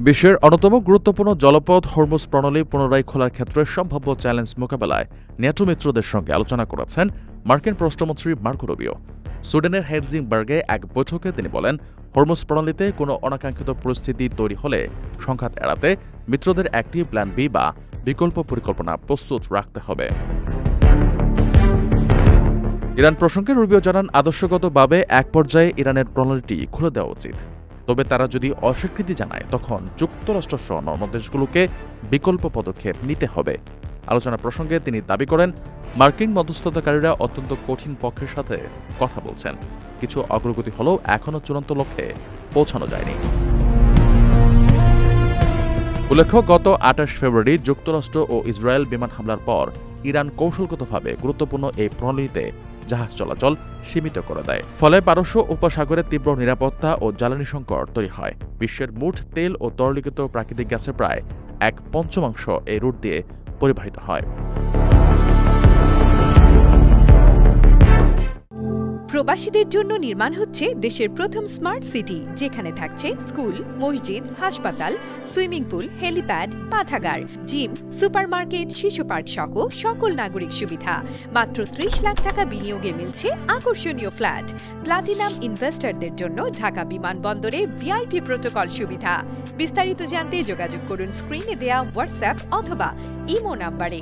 বিশ্বের অন্যতম গুরুত্বপূর্ণ জলপথ হরমুজ প্রণালী পুনরায় খোলার ক্ষেত্রে সম্ভাব্য চ্যালেঞ্জ মোকাবেলায় ন্যাটো মিত্রদের সঙ্গে আলোচনা করেছেন মার্কিন পররাষ্ট্রমন্ত্রী মার্কো রুবিও। সুইডেনের হেলজিংবার্গে এক বৈঠকে তিনি বলেন, হরমুজ প্রণালীতে কোনো অনাকাঙ্ক্ষিত পরিস্থিতি তৈরি হলে সংঘাত এড়াতে মিত্রদের একটি প্ল্যান বি বা বিকল্প পরিকল্পনা প্রস্তুত রাখতে হবে। ইরান প্রসঙ্গে রুবিও জানান, আদর্শগতভাবে এক পর্যায়ে ইরানের প্রণালীটি খুলে দেওয়া উচিত। তবে তারা যদি অস্বীকৃতি জানায় তখন যুক্তরাষ্ট্রসহ অন্য দেশগুলোকে বিকল্প পদক্ষেপ নিতে হবে। আলোচনা প্রসঙ্গে তিনি দাবি করেন, মার্কিন মধ্যস্থতাকারীরা অত্যন্ত কঠিন পক্ষের সাথে কথা বলছেন। কিছু অগ্রগতি হলেও এখনও চূড়ান্ত লক্ষ্যে পৌঁছানো যায়নি। উল্লেখ্য, গত ২৮ ফেব্রুয়ারি যুক্তরাষ্ট্র ও ইসরায়েল বিমান হামলার পর ইরান কৌশলগতভাবে গুরুত্বপূর্ণ এই প্রণালীতে জাহাজ চলাচল সীমিত করে দেয়। ফলে পারস্য উপসাগরে তীব্র নিরাপত্তা ও জ্বালানি সংকট তৈরি হয়। বিশ্বের মোট তেল ও তরলীকৃত প্রাকৃতিক গ্যাসের প্রায় ১/৫ এই রুট দিয়ে পরিবাহিত হয়। প্রবাসীদের জন্য নির্মাণ হচ্ছে দেশের প্রথম স্মার্ট সিটি, যেখানে থাকছে স্কুল, মসজিদ, হাসপাতাল, সুইমিং পুল, হেলিপ্যাড, পাঠাগার, জিম, সুপারমার্কেট, শিশু পার্ক সহ সকল নাগরিক সুবিধা। মাত্র ৩০ লাখ টাকা বিনিয়োগে মিলছে আকর্ষণীয় ফ্ল্যাট। প্লাটিনাম ইনভেস্টরদের জন্য ঢাকা বিমানবন্দরে ভিআইপি প্রোটোকল সুবিধা। বিস্তারিত জানতে যোগাযোগ করুন স্ক্রিনে দেয়া হোয়াটসঅ্যাপ অথবা ইমো নাম্বারে।